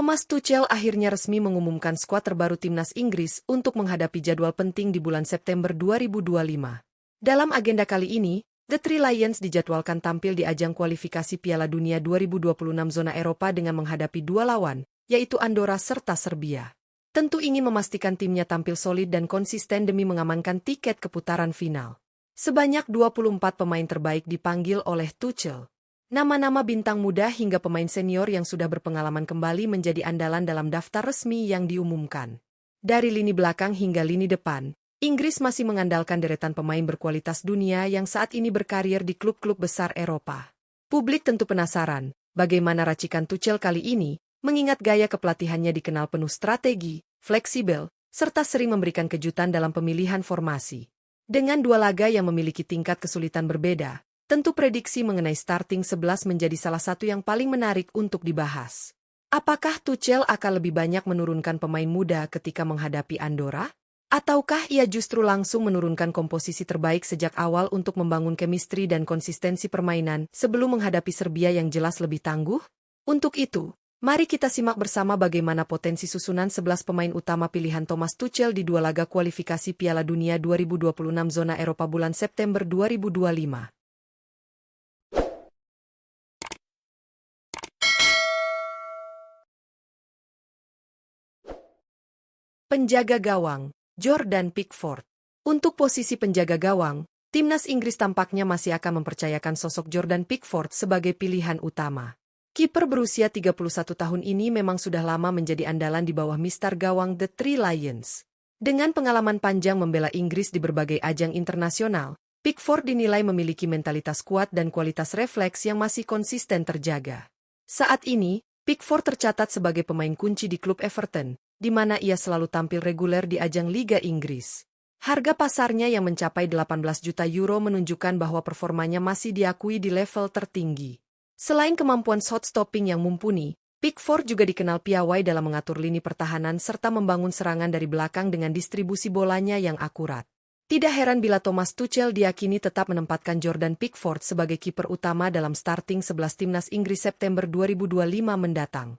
Thomas Tuchel akhirnya resmi mengumumkan skuad terbaru timnas Inggris untuk menghadapi jadwal penting di bulan September 2025. Dalam agenda kali ini, The Three Lions dijadwalkan tampil di ajang kualifikasi Piala Dunia 2026 zona Eropa dengan menghadapi dua lawan, yaitu Andorra serta Serbia. Tentu ingin memastikan timnya tampil solid dan konsisten demi mengamankan tiket ke putaran final. Sebanyak 24 pemain terbaik dipanggil oleh Tuchel. Nama-nama bintang muda hingga pemain senior yang sudah berpengalaman kembali menjadi andalan dalam daftar resmi yang diumumkan. Dari lini belakang hingga lini depan, Inggris masih mengandalkan deretan pemain berkualitas dunia yang saat ini berkarir di klub-klub besar Eropa. Publik tentu penasaran, bagaimana racikan Tuchel kali ini, mengingat gaya kepelatihannya dikenal penuh strategi, fleksibel, serta sering memberikan kejutan dalam pemilihan formasi. Dengan dua laga yang memiliki tingkat kesulitan berbeda, tentu prediksi mengenai starting 11 menjadi salah satu yang paling menarik untuk dibahas. Apakah Tuchel akan lebih banyak menurunkan pemain muda ketika menghadapi Andorra? Ataukah ia justru langsung menurunkan komposisi terbaik sejak awal untuk membangun chemistry dan konsistensi permainan sebelum menghadapi Serbia yang jelas lebih tangguh? Untuk itu, mari kita simak bersama bagaimana potensi susunan 11 pemain utama pilihan Thomas Tuchel di dua laga kualifikasi Piala Dunia 2026 zona Eropa bulan September 2025. Penjaga gawang, Jordan Pickford. Untuk posisi penjaga gawang, timnas Inggris tampaknya masih akan mempercayakan sosok Jordan Pickford sebagai pilihan utama. Kiper berusia 31 tahun ini memang sudah lama menjadi andalan di bawah mister gawang The Three Lions. Dengan pengalaman panjang membela Inggris di berbagai ajang internasional, Pickford dinilai memiliki mentalitas kuat dan kualitas refleks yang masih konsisten terjaga. Saat ini, Pickford tercatat sebagai pemain kunci di klub Everton, di mana ia selalu tampil reguler di ajang Liga Inggris. Harga pasarnya yang mencapai 18 juta euro menunjukkan bahwa performanya masih diakui di level tertinggi. Selain kemampuan shot stopping yang mumpuni, Pickford juga dikenal piawai dalam mengatur lini pertahanan serta membangun serangan dari belakang dengan distribusi bolanya yang akurat. Tidak heran bila Thomas Tuchel diyakini tetap menempatkan Jordan Pickford sebagai kiper utama dalam starting 11 timnas Inggris September 2025 mendatang.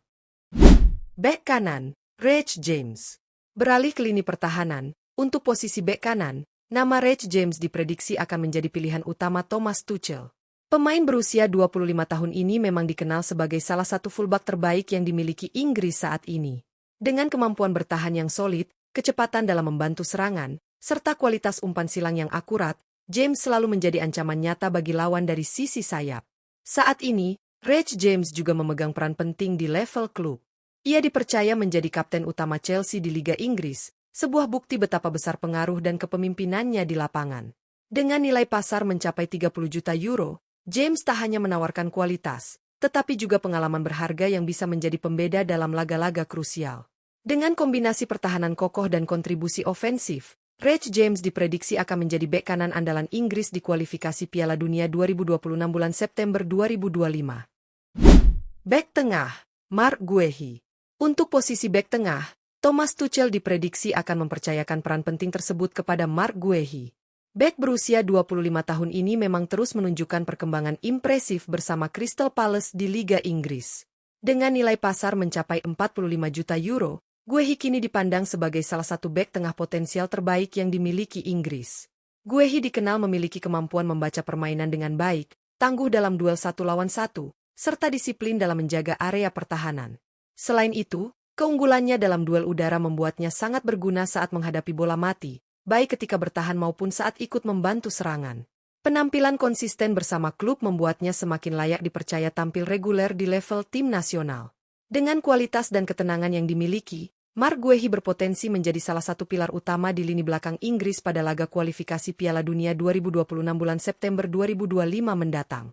Bek kanan, Reece James. Beralih ke lini pertahanan, untuk posisi bek kanan, nama Reece James diprediksi akan menjadi pilihan utama Thomas Tuchel. Pemain berusia 25 tahun ini memang dikenal sebagai salah satu fullback terbaik yang dimiliki Inggris saat ini. Dengan kemampuan bertahan yang solid, kecepatan dalam membantu serangan, serta kualitas umpan silang yang akurat, James selalu menjadi ancaman nyata bagi lawan dari sisi sayap. Saat ini, Reece James juga memegang peran penting di level klub. Ia dipercaya menjadi kapten utama Chelsea di Liga Inggris, sebuah bukti betapa besar pengaruh dan kepemimpinannya di lapangan. Dengan nilai pasar mencapai 30 juta euro, James tak hanya menawarkan kualitas, tetapi juga pengalaman berharga yang bisa menjadi pembeda dalam laga-laga krusial. Dengan kombinasi pertahanan kokoh dan kontribusi ofensif, Reece James diprediksi akan menjadi bek kanan andalan Inggris di kualifikasi Piala Dunia 2026 bulan September 2025. Bek tengah, Marc Guehi. Untuk posisi bek tengah, Thomas Tuchel diprediksi akan mempercayakan peran penting tersebut kepada Marc Guehi. Bek berusia 25 tahun ini memang terus menunjukkan perkembangan impresif bersama Crystal Palace di Liga Inggris. Dengan nilai pasar mencapai 45 juta euro, Guehi kini dipandang sebagai salah satu bek tengah potensial terbaik yang dimiliki Inggris. Guehi dikenal memiliki kemampuan membaca permainan dengan baik, tangguh dalam duel 1 lawan 1, serta disiplin dalam menjaga area pertahanan. Selain itu, keunggulannya dalam duel udara membuatnya sangat berguna saat menghadapi bola mati, baik ketika bertahan maupun saat ikut membantu serangan. Penampilan konsisten bersama klub membuatnya semakin layak dipercaya tampil reguler di level tim nasional. Dengan kualitas dan ketenangan yang dimiliki, Marc Guehi berpotensi menjadi salah satu pilar utama di lini belakang Inggris pada laga kualifikasi Piala Dunia 2026 bulan September 2025 mendatang.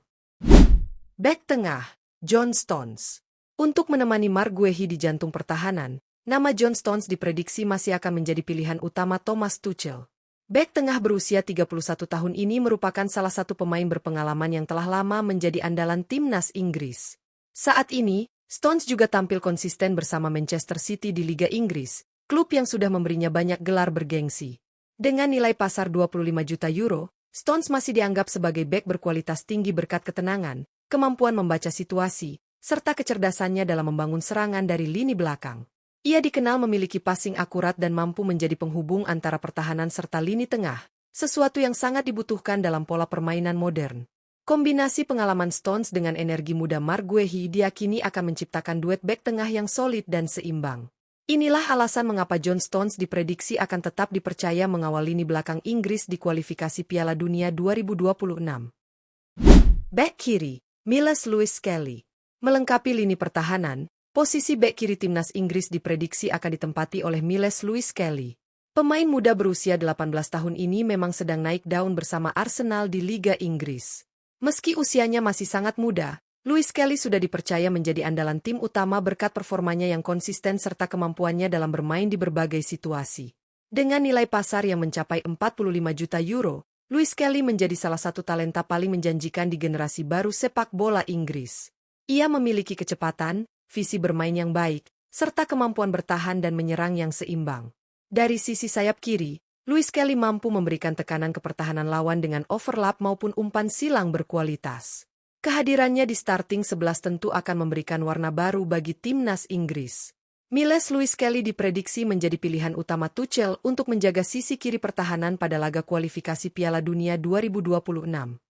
Bek tengah, John Stones. Untuk menemani Marc Guehi di jantung pertahanan, nama John Stones diprediksi masih akan menjadi pilihan utama Thomas Tuchel. Bek tengah berusia 31 tahun ini merupakan salah satu pemain berpengalaman yang telah lama menjadi andalan timnas Inggris. Saat ini, Stones juga tampil konsisten bersama Manchester City di Liga Inggris, klub yang sudah memberinya banyak gelar bergengsi. Dengan nilai pasar 25 juta euro, Stones masih dianggap sebagai bek berkualitas tinggi berkat ketenangan, kemampuan membaca situasi, serta kecerdasannya dalam membangun serangan dari lini belakang. Ia dikenal memiliki passing akurat dan mampu menjadi penghubung antara pertahanan serta lini tengah, sesuatu yang sangat dibutuhkan dalam pola permainan modern. Kombinasi pengalaman Stones dengan energi muda Mark Guehi diyakini akan menciptakan duet bek tengah yang solid dan seimbang. Inilah alasan mengapa John Stones diprediksi akan tetap dipercaya mengawal lini belakang Inggris di kualifikasi Piala Dunia 2026. Bek kiri, Miles Lewis Skelly. Melengkapi lini pertahanan, posisi bek kiri timnas Inggris diprediksi akan ditempati oleh Miles Lewis Skelly. Pemain muda berusia 18 tahun ini memang sedang naik daun bersama Arsenal di Liga Inggris. Meski usianya masih sangat muda, Lewis Skelly sudah dipercaya menjadi andalan tim utama berkat performanya yang konsisten serta kemampuannya dalam bermain di berbagai situasi. Dengan nilai pasar yang mencapai 45 juta euro, Lewis Skelly menjadi salah satu talenta paling menjanjikan di generasi baru sepak bola Inggris. Ia memiliki kecepatan, visi bermain yang baik, serta kemampuan bertahan dan menyerang yang seimbang. Dari sisi sayap kiri, Lewis Skelly mampu memberikan tekanan ke pertahanan lawan dengan overlap maupun umpan silang berkualitas. Kehadirannya di starting 11 tentu akan memberikan warna baru bagi timnas Inggris. Miles Lewis Skelly diprediksi menjadi pilihan utama Tuchel untuk menjaga sisi kiri pertahanan pada laga kualifikasi Piala Dunia 2026.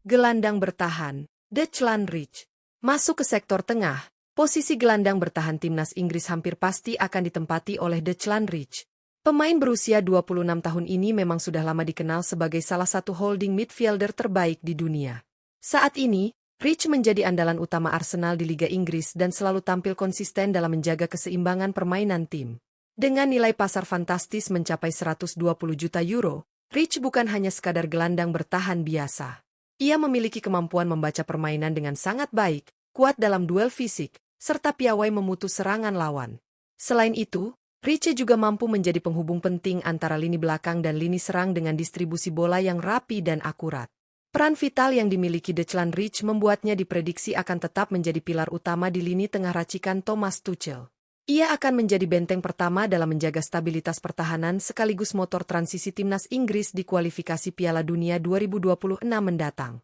Gelandang bertahan, Declan Rice. Masuk ke sektor tengah, posisi gelandang bertahan timnas Inggris hampir pasti akan ditempati oleh Declan Rice. Pemain berusia 26 tahun ini memang sudah lama dikenal sebagai salah satu holding midfielder terbaik di dunia. Saat ini, Rice menjadi andalan utama Arsenal di Liga Inggris dan selalu tampil konsisten dalam menjaga keseimbangan permainan tim. Dengan nilai pasar fantastis mencapai 120 juta euro, Rice bukan hanya sekadar gelandang bertahan biasa. Ia memiliki kemampuan membaca permainan dengan sangat baik, kuat dalam duel fisik, serta piawai memutus serangan lawan. Selain itu, Rice juga mampu menjadi penghubung penting antara lini belakang dan lini serang dengan distribusi bola yang rapi dan akurat. Peran vital yang dimiliki Declan Rice membuatnya diprediksi akan tetap menjadi pilar utama di lini tengah racikan Thomas Tuchel. Ia akan menjadi benteng pertama dalam menjaga stabilitas pertahanan sekaligus motor transisi timnas Inggris di kualifikasi Piala Dunia 2026 mendatang.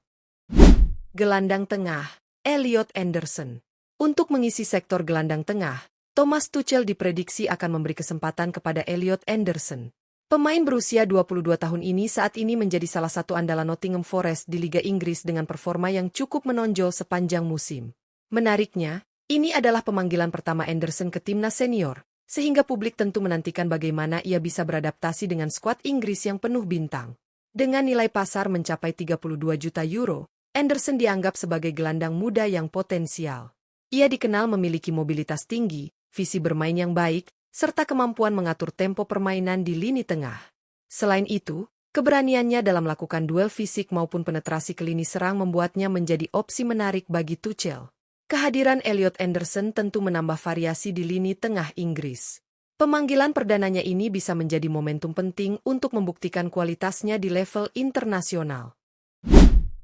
Gelandang tengah, Elliot Anderson. Untuk mengisi sektor gelandang tengah, Thomas Tuchel diprediksi akan memberi kesempatan kepada Elliot Anderson. Pemain berusia 22 tahun ini saat ini menjadi salah satu andalan Nottingham Forest di Liga Inggris dengan performa yang cukup menonjol sepanjang musim. Menariknya, ini adalah pemanggilan pertama Anderson ke timnas senior, sehingga publik tentu menantikan bagaimana ia bisa beradaptasi dengan skuad Inggris yang penuh bintang. Dengan nilai pasar mencapai 32 juta euro, Anderson dianggap sebagai gelandang muda yang potensial. Ia dikenal memiliki mobilitas tinggi, visi bermain yang baik, serta kemampuan mengatur tempo permainan di lini tengah. Selain itu, keberaniannya dalam melakukan duel fisik maupun penetrasi ke lini serang membuatnya menjadi opsi menarik bagi Tuchel. Kehadiran Elliot Anderson tentu menambah variasi di lini tengah Inggris. Pemanggilan perdananya ini bisa menjadi momentum penting untuk membuktikan kualitasnya di level internasional.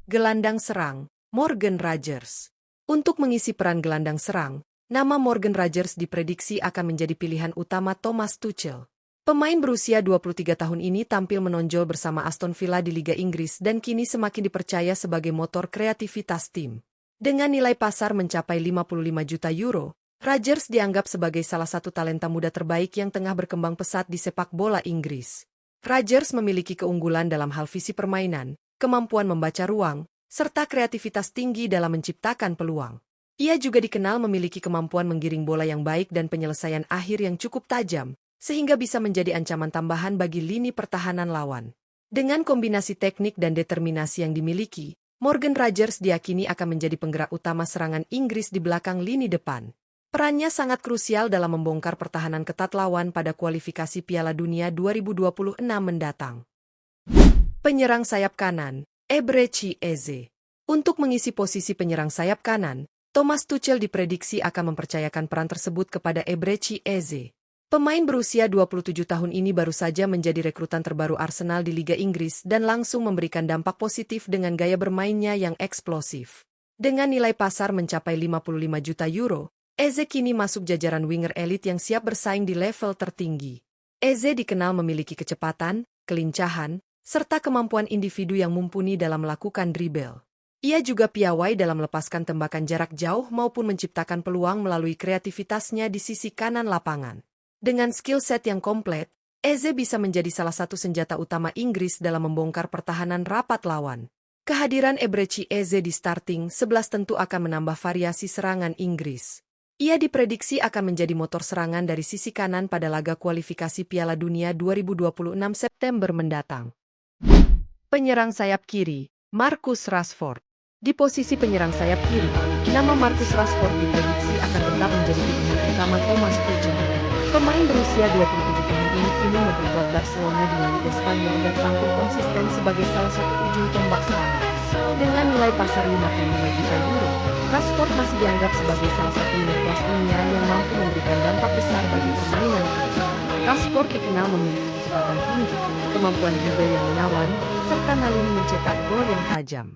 Gelandang serang, Morgan Rogers. Untuk mengisi peran gelandang serang, nama Morgan Rogers diprediksi akan menjadi pilihan utama Thomas Tuchel. Pemain berusia 23 tahun ini tampil menonjol bersama Aston Villa di Liga Inggris dan kini semakin dipercaya sebagai motor kreativitas tim. Dengan nilai pasar mencapai 55 juta euro, Rogers dianggap sebagai salah satu talenta muda terbaik yang tengah berkembang pesat di sepak bola Inggris. Rogers memiliki keunggulan dalam hal visi permainan, kemampuan membaca ruang, serta kreativitas tinggi dalam menciptakan peluang. Ia juga dikenal memiliki kemampuan menggiring bola yang baik dan penyelesaian akhir yang cukup tajam, sehingga bisa menjadi ancaman tambahan bagi lini pertahanan lawan. Dengan kombinasi teknik dan determinasi yang dimiliki, Morgan Rogers diyakini akan menjadi penggerak utama serangan Inggris di belakang lini depan. Perannya sangat krusial dalam membongkar pertahanan ketat lawan pada kualifikasi Piala Dunia 2026 mendatang. Penyerang sayap kanan, Eberechi Eze. Untuk mengisi posisi penyerang sayap kanan, Thomas Tuchel diprediksi akan mempercayakan peran tersebut kepada Eberechi Eze. Pemain berusia 27 tahun ini baru saja menjadi rekrutan terbaru Arsenal di Liga Inggris dan langsung memberikan dampak positif dengan gaya bermainnya yang eksplosif. Dengan nilai pasar mencapai 55 juta euro, Eze kini masuk jajaran winger elit yang siap bersaing di level tertinggi. Eze dikenal memiliki kecepatan, kelincahan, serta kemampuan individu yang mumpuni dalam melakukan dribble. Ia juga piawai dalam melepaskan tembakan jarak jauh maupun menciptakan peluang melalui kreativitasnya di sisi kanan lapangan. Dengan skill set yang komplit, Eze bisa menjadi salah satu senjata utama Inggris dalam membongkar pertahanan rapat lawan. Kehadiran Eberechi Eze di starting 11 tentu akan menambah variasi serangan Inggris. Ia diprediksi akan menjadi motor serangan dari sisi kanan pada laga kualifikasi Piala Dunia 2026 September mendatang. Penyerang sayap kiri, Marcus Rashford. Di posisi penyerang sayap kiri, nama Marcus Rashford diprediksi akan tetap menjadi pilihan utama Thomas Tuchel. Pemain berusia 27 tahun ini kini memperkuat Barcelona di La Liga Spanyol dan tampil konsisten sebagai salah satu ujung tombak serangan. Dengan nilai pasar 55 juta euro, Rashford masih dianggap sebagai salah satu winger kelas dunia yang mampu memberikan dampak besar bagi permainan tim. Rashford dikenal memiliki kecepatan tinggi, kemampuan dribble yang menawan, serta naluri mencetak gol yang tajam.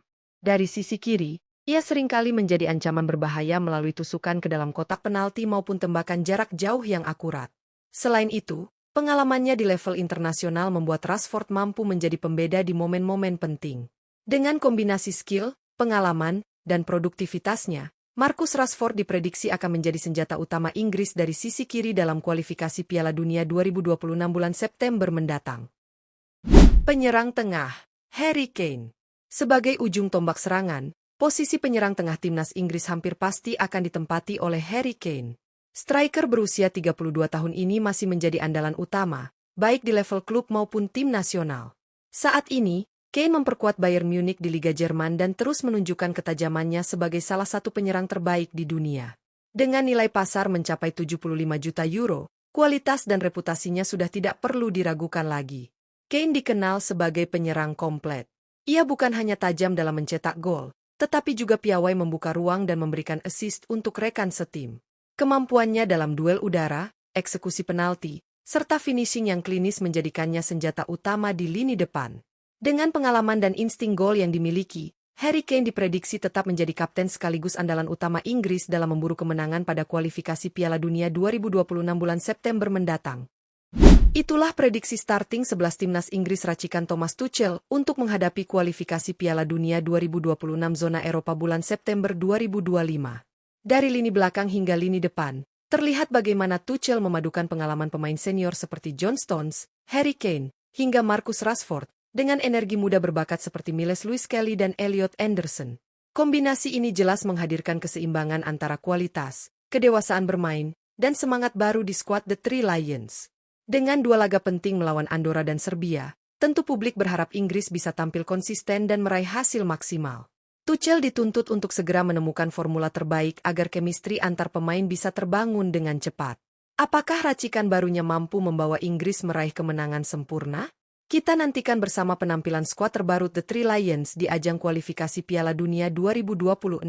Dari sisi kiri, ia seringkali menjadi ancaman berbahaya melalui tusukan ke dalam kotak penalti maupun tembakan jarak jauh yang akurat. Selain itu, pengalamannya di level internasional membuat Rashford mampu menjadi pembeda di momen-momen penting. Dengan kombinasi skill, pengalaman, dan produktivitasnya, Marcus Rashford diprediksi akan menjadi senjata utama Inggris dari sisi kiri dalam kualifikasi Piala Dunia 2026 bulan September mendatang. Penyerang tengah, Harry Kane. Sebagai ujung tombak serangan, posisi penyerang tengah timnas Inggris hampir pasti akan ditempati oleh Harry Kane. Striker berusia 32 tahun ini masih menjadi andalan utama, baik di level klub maupun tim nasional. Saat ini, Kane memperkuat Bayern Munich di Liga Jerman dan terus menunjukkan ketajamannya sebagai salah satu penyerang terbaik di dunia. Dengan nilai pasar mencapai 75 juta euro, kualitas dan reputasinya sudah tidak perlu diragukan lagi. Kane dikenal sebagai penyerang komplit. Ia bukan hanya tajam dalam mencetak gol, tetapi juga piawai membuka ruang dan memberikan assist untuk rekan setim. Kemampuannya dalam duel udara, eksekusi penalti, serta finishing yang klinis menjadikannya senjata utama di lini depan. Dengan pengalaman dan insting gol yang dimiliki, Harry Kane diprediksi tetap menjadi kapten sekaligus andalan utama Inggris dalam memburu kemenangan pada kualifikasi Piala Dunia 2026 bulan September mendatang. Itulah prediksi starting 11 timnas Inggris racikan Thomas Tuchel untuk menghadapi kualifikasi Piala Dunia 2026 zona Eropa bulan September 2025. Dari lini belakang hingga lini depan, terlihat bagaimana Tuchel memadukan pengalaman pemain senior seperti John Stones, Harry Kane, hingga Marcus Rashford, dengan energi muda berbakat seperti Miles Lewis Kelly dan Elliot Anderson. Kombinasi ini jelas menghadirkan keseimbangan antara kualitas, kedewasaan bermain, dan semangat baru di skuad The Three Lions. Dengan dua laga penting melawan Andorra dan Serbia, tentu publik berharap Inggris bisa tampil konsisten dan meraih hasil maksimal. Tuchel dituntut untuk segera menemukan formula terbaik agar chemistry antar pemain bisa terbangun dengan cepat. Apakah racikan barunya mampu membawa Inggris meraih kemenangan sempurna? Kita nantikan bersama penampilan skuad terbaru The Three Lions di ajang kualifikasi Piala Dunia 2026.